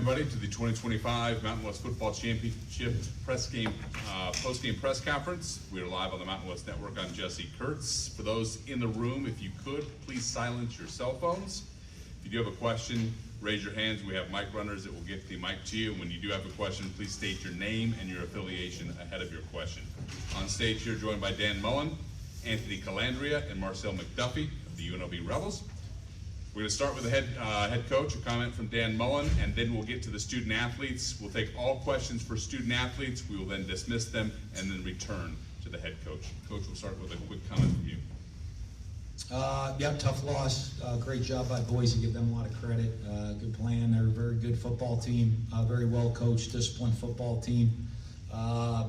everybody, to the 2025 Mountain West Football Championship post-game press conference. We are live on the Mountain West Network. I'm Jesse Kurtz. For those in the room, if you could, please silence your cell phones. If you do have a question, raise your hands. We have mic runners that will get the mic to you. When you do have a question, please state your name and your affiliation ahead of your question. On stage here, joined by Dan Mullen, Anthony Calandria, and Marcel McDuffie of the UNLV Rebels. We're going to start with the head coach, a comment from Dan Mullen, and then we'll get to the student athletes. We'll take all questions for student athletes. We will then dismiss them and then return to the head coach. Coach, we'll start with a quick comment from you. Yeah, tough loss. Great job by Boise. Give them a lot of credit. Good plan. They're a very good football team. Very well coached, disciplined football team. So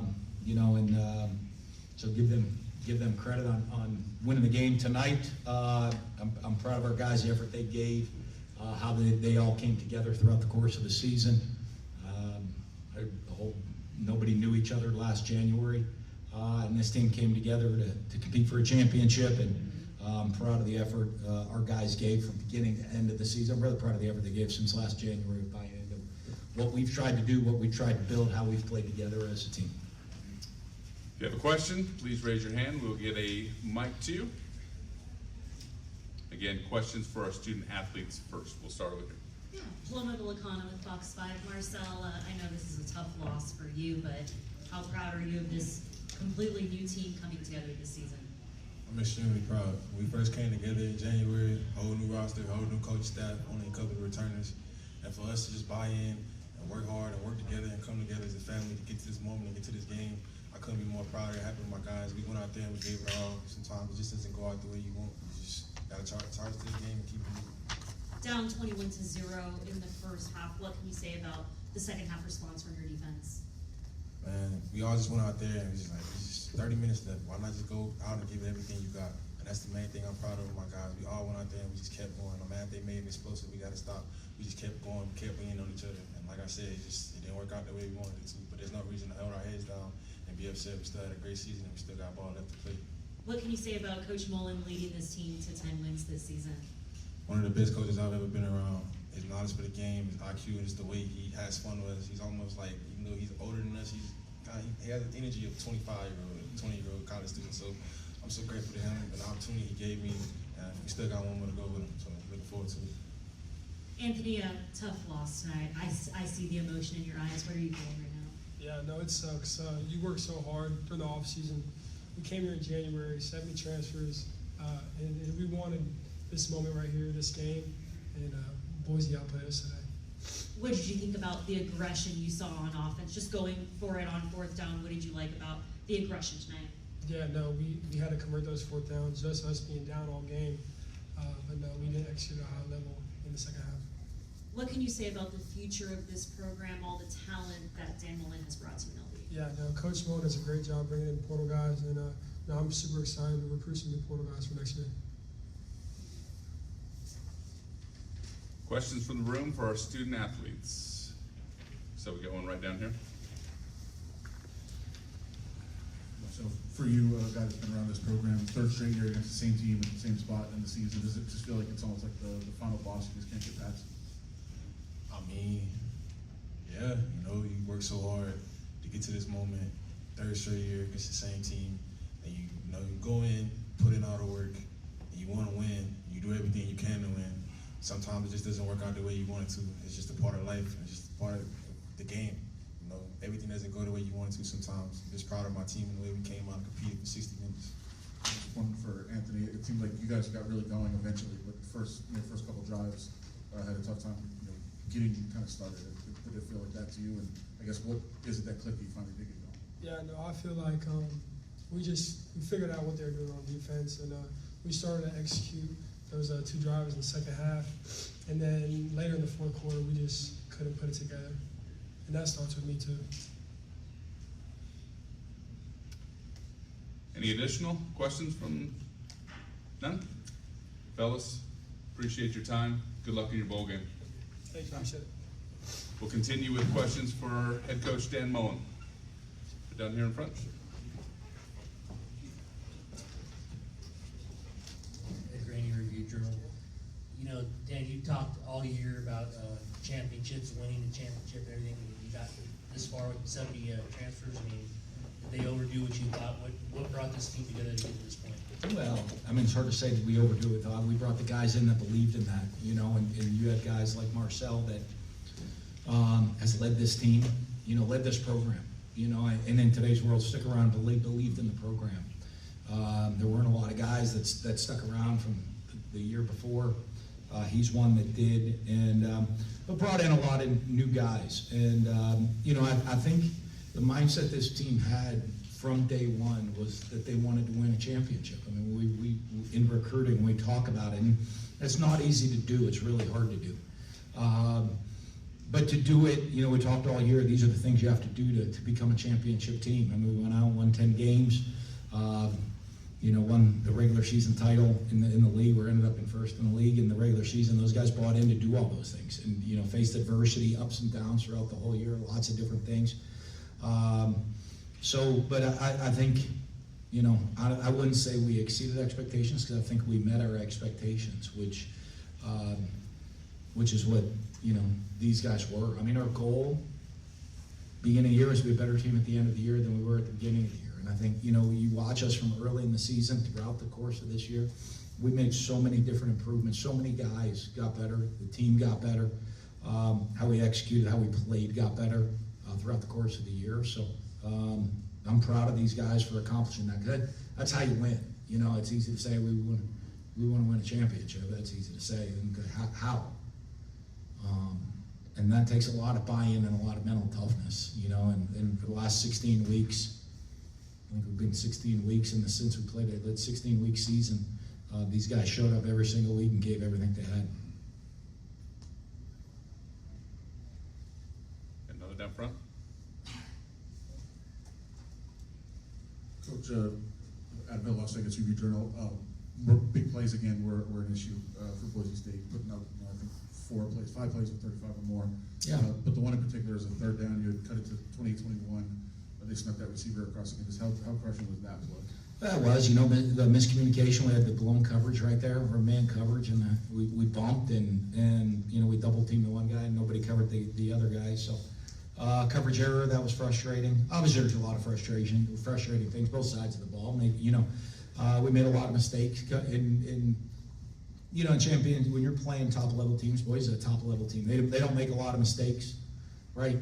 give them credit on winning the game tonight. I'm proud of our guys, the effort they gave, how they all came together throughout the course of the season. Nobody knew each other last January, and this team came together to compete for a championship. And I'm proud of the effort our guys gave from beginning to end of the season. I'm really proud of the effort they gave since last January by end of what we've tried to do, what we've tried to build, how we've played together as a team. If you have a question, please raise your hand. We'll get a mic to you. Again, questions for our student athletes first. We'll start with you. Yeah, Paloma Villicana with Fox 5. Marcel, I know this is a tough loss for you, but how proud are you of this completely new team coming together this season? I'm extremely proud. When we first came together in January, whole new roster, whole new coach staff, only a couple of returners. And for us to just buy in and work hard and work together and come together as a family to get to this moment and get to this game, I couldn't be more proud and happy with my guys. We went out there and we gave it all. Sometimes it just doesn't go out the way you want. You just got to charge this game and keep it moving. Down 21-0 in the first half. What can you say about the second half response from your defense? Man, we all just went out there and it's just 30 minutes left. Why not just go out and give it everything you got? And that's the main thing I'm proud of my guys. We all went out there and we just kept going. No matter if they made an explosive, we got to stop. We just kept going, kept leaning on each other. And like I said, it didn't work out the way we wanted it to. But there's no reason to hold our heads down and be upset. We still had a great season and we still got ball left to play. What can you say about Coach Mullen leading this team to 10 wins this season? One of the best coaches I've ever been around. His knowledge for the game, his IQ, and just the way he has fun with us. He's almost like, even though he's older than us, he has the energy of a 20-year-old college student. So I'm so grateful to him and the opportunity he gave me. We still got one more to go with him, so looking forward to it. Anthony, a tough loss tonight. I see the emotion in your eyes. What are you feeling right now? Yeah, no, it sucks. You worked so hard during the off season. We came here in January, 70 transfers, and we wanted this moment right here, this game, and Boise outplayed us today. What did you think about the aggression you saw on offense? Just going for it on fourth down, what did you like about the aggression tonight? Yeah, no, we had to convert those fourth downs, just us being down all game. But no, we didn't execute at a high level in the second half. What can you say about the future of this program, all the talent that Dan Mullen has brought to UNLV? Yeah, no, Coach Mullen does a great job bringing in portal guys, and no, I'm super excited to recruit some new portal guys for next year. Questions from the room for our student athletes. So we got one right down here. So for you, a guy that's been around this program, third straight year against the same team at the same spot in the season, does it just feel like it's almost like the final boss you just can't get past? I mean, yeah, you work so hard to get to this moment, third straight year against the same team, and you go in, put in all the work, and you want to win, you do everything you can to win. Sometimes it just doesn't work out the way you want it to. It's just a part of life. It's just a part of the game. Everything doesn't go the way you want it to sometimes. I'm just proud of my team and the way we came out and competed for 60 minutes. Just one for Anthony. It seemed like you guys got really going eventually, but the first couple drives had a tough time, getting kind of started. Did it feel like that to you? And I guess what is it that clicked you finally did get going? Yeah, no, I feel like we figured out what they were doing on defense, and we started to execute those two drives in the second half, and then later in the fourth quarter, we just couldn't put it together, and that starts with me too. Any additional questions from none? Fellas, appreciate your time. Good luck in your bowl game. Thank you, appreciate it. We'll continue with questions for head coach Dan Mullen. Down here in front. Review Journal. Dan, you talked all year about championships, winning the championship, everything. You got this far with 70 transfers. I mean, did they overdo what you thought? What brought this team together to get to this point? Well, I mean, it's hard to say that we overdo it, though. We brought the guys in that believed in that, you know, and you had guys like Marcel that has led this team, you know, led this program, you know, and in today's world, stuck around, believed in the program. There weren't a lot of guys that stuck around from the year before. He's one that did, and but brought in a lot of new guys. And, you know, I think the mindset this team had from day one was that they wanted to win a championship. I mean, we in recruiting, we talk about it, and it's not easy to do. It's really hard to do. But to do it, you know, we talked all year, these are the things you have to do to become a championship team. I mean, we went out and won 10 games, you know, won the regular season title in the league. We ended up in first in the league in the regular season. Those guys bought in to do all those things and, you know, faced adversity, ups and downs throughout the whole year, lots of different things. But I think, you know, I wouldn't say we exceeded expectations because I think we met our expectations, which is what, you know, these guys were. I mean, our goal beginning of the year was to be a better team at the end of the year than we were at the beginning of the year. And I think, you know, you watch us from early in the season throughout the course of this year, we made so many different improvements. So many guys got better. The team got better. How we executed, how we played got better throughout the course of the year. So I'm proud of these guys for accomplishing that. That's how you win. You know, it's easy to say we want to win a championship. That's easy to say. And how? And that takes a lot of buy-in and a lot of mental toughness, you know, and for the last 16 weeks, I think we've been 16 weeks since we played that 16-week season. These guys showed up every single week and gave everything they had. Another down front. Coach, at Bill Las Vegas UV Journal, big plays again were an issue for Boise State, putting up, you know, I think 5 plays with 35 or more. Yeah. But the one in particular is a third down. You had cut it to 28-21. They snuck that receiver across again. How crushing was that play? That was, you know, the miscommunication. We had the blown coverage right there, or man coverage, and we bumped and you know, we double teamed the one guy and nobody covered the other guy. So coverage error, that was frustrating. Obviously, there's a lot of frustrating things, both sides of the ball. You know, we made a lot of mistakes in you know, in champions, when you're playing top level teams, Boise is a top level team. They don't make a lot of mistakes, right?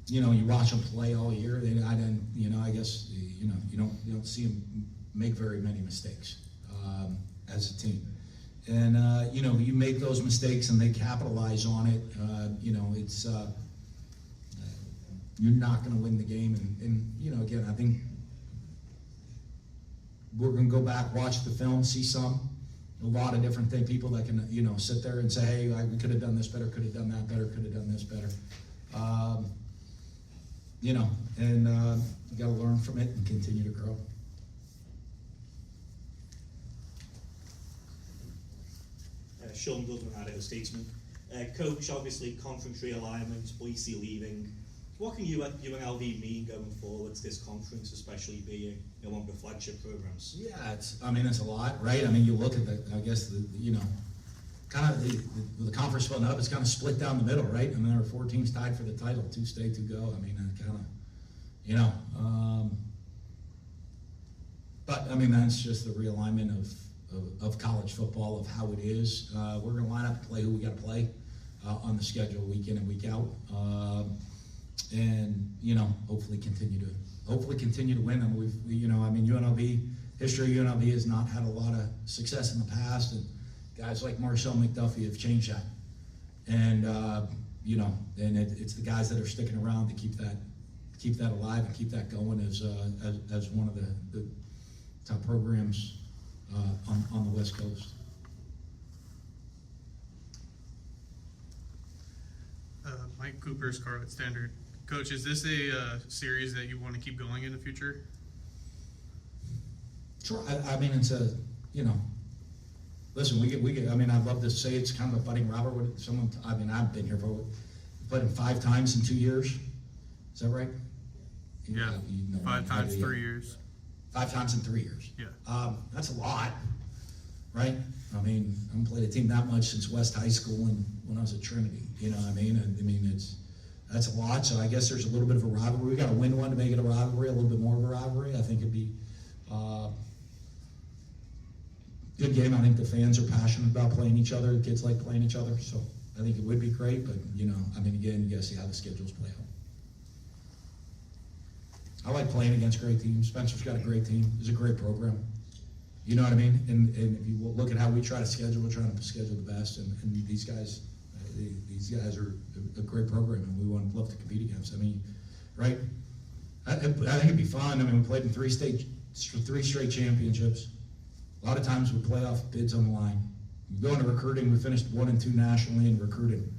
You know, you watch them play all year. I guess you know, you don't see them make very many mistakes as a team. And you know, you make those mistakes and they capitalize on it. You know, it's you're not going to win the game. And you know, again, I think we're going to go back, watch the film, see a lot of different things, people that can, you know, sit there and say, hey, we could have done this better, could have done that better, could have done this better. You know, and you got to learn from it and continue to grow. Sean Goodman, Idaho Statesman. Coach, obviously conference realignment, Boise leaving. What can UNLV mean going forward to this conference, especially being one of the flagship programs? Yeah, it's a lot, right? I mean, you look at you know, kind of the conference split up, it's kind of split down the middle, right? I mean, there are 4 teams tied for the title, 2 stay, 2 go. I mean, kind of, you know, but I mean, that's just the realignment of college football, of how it is. We're going to line up and play who we got to play on the schedule week in and week out. And you know, hopefully continue to win. And UNLV history. UNLV has not had a lot of success in the past, and guys like Marcel McDuffie have changed that. And you know, and it's the guys that are sticking around to keep that alive and keep that going as one of the top programs on the West Coast. Mike Cooper, Scarlet Standard. Coach, is this a series that you want to keep going in the future? Sure. I mean, it's a, you know, listen, we get. I mean, I'd love to say it's kind of a budding rivalry. I've been here played him 5 times in 2 years. Is that right? Yeah. 5 times, 3 years. 5 times in 3 years. Yeah. That's a lot, right? I mean, I haven't played a team that much since West High School and when I was at Trinity. You know what I mean? I mean, that's a lot. So I guess there's a little bit of a rivalry. We got to win one to make it a rivalry, a little bit more of a rivalry. I think it'd be good game. I think the fans are passionate about playing each other. The kids like playing each other. So I think it would be great. But, you know, I mean, again, you got to see how the schedules play out. I like playing against great teams. Spencer's got a great team. It's a great program. You know what I mean? And if you look at how we try to schedule, we're trying to schedule the best. And these guys are a great program, and we want to love to compete against. I mean, right? I think it'd be fun. I mean, we played in three straight championships. A lot of times with playoff bids on the line. We go into recruiting. We finished 1 and 2 nationally in recruiting.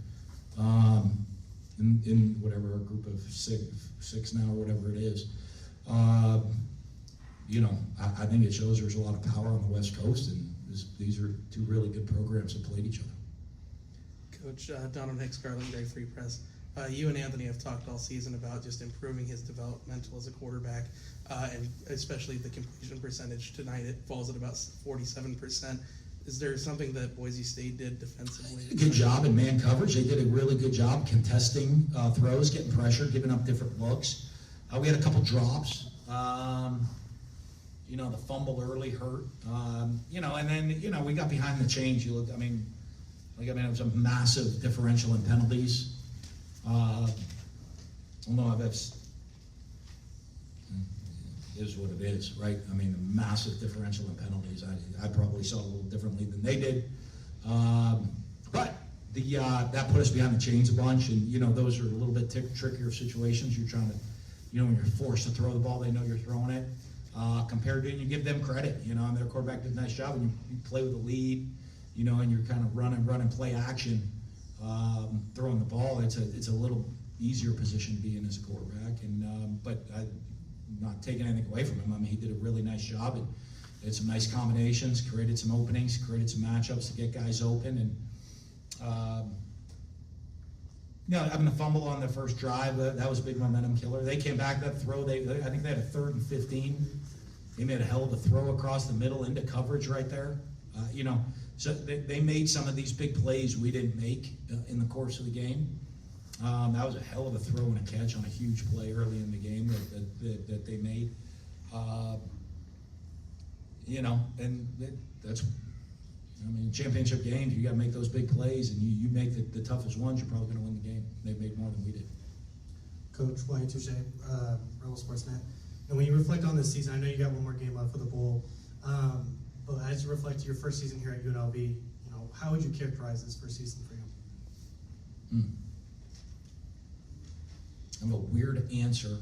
In whatever, a group of six now or whatever it is. You know, I think it shows there's a lot of power on the West Coast, and these are two really good programs that played each other. Coach Donald Hicks, Garland Gray Free Press. You and Anthony have talked all season about just improving his developmental as a quarterback, and especially the completion percentage. Tonight it falls at about 47%. Is there something that Boise State did defensively? Good job in man coverage. They did a really good job contesting throws, getting pressure, giving up different looks. We had a couple drops. You know, the fumble early hurt. You know, and then, you know, we got behind the chains. You look, it was a massive differential in penalties. It is what it is, right? I mean, a massive differential in penalties. I probably saw it a little differently than they did. But that put us behind the chains a bunch, and, you know, those are a little bit trickier situations. You're trying to, you know, when you're forced to throw the ball, they know you're throwing it. Compared to, and you give them credit, you know, and their quarterback did a nice job, and you play with the lead, you know, and you're kind of run and play action, throwing the ball. It's a little easier position to be in as a quarterback, and but I'm not taking anything away from him. I mean, he did a really nice job. And had some nice combinations, created some openings, created some matchups to get guys open, and you know, having the fumble on their first drive, that was a big momentum killer. They came back that throw. I think they had a 3rd and 15. They made a hell of a throw across the middle into coverage right there. You know, so they made some of these big plays we didn't make in the course of the game. That was a hell of a throw and a catch on a huge play early in the game that they made. You know, and that's. I mean, championship games, you got to make those big plays, and you make the toughest ones, you're probably going to win the game. They made more than we did. Coach Wayne Touche, Rebel Sportsnet. And when you reflect on this season, I know you got one more game left for the bowl, but as you reflect to your first season here at UNLV, you know, how would you characterize this first season for you? I have a weird answer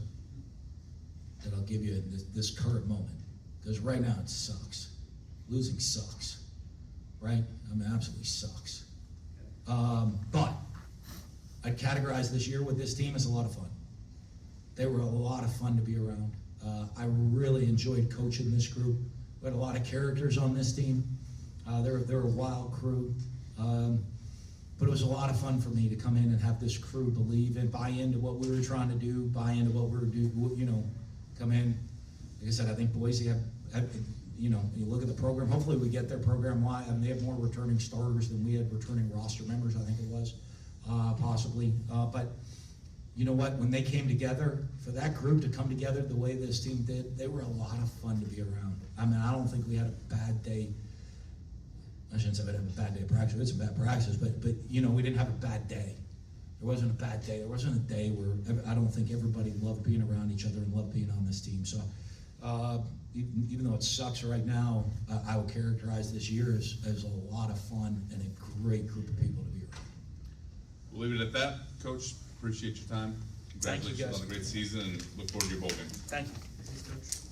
that I'll give you in this current moment, because right now it sucks. Losing sucks. Right? I mean, absolutely sucks. But I'd categorize this year with this team as a lot of fun. They were a lot of fun to be around. I really enjoyed coaching this group. We had a lot of characters on this team. They're a wild crew. But it was a lot of fun for me to come in and have this crew believe and buy into what we were trying to do, buy into what we were doing, you know, come in. Like I said, I think Boise had you know, you look at the program, hopefully we get their program live. I mean, they have more returning starters than we had returning roster members, I think it was, possibly. But you know what, when they came together, for that group to come together the way this team did, they were a lot of fun to be around. I mean, I don't think we had a bad day. I shouldn't say we had a bad day of practice. We had some bad practices, but you know, we didn't have a bad day. There wasn't a bad day. There wasn't a day where I don't think everybody loved being around each other and loved being on this team. So even though it sucks right now, I would characterize this year as a lot of fun and a great group of people to be around. We'll leave it at that. Coach, appreciate your time. Thank you, Congratulations guys. on a great season, and look forward to your bowl game. Thank you. Thanks, Coach.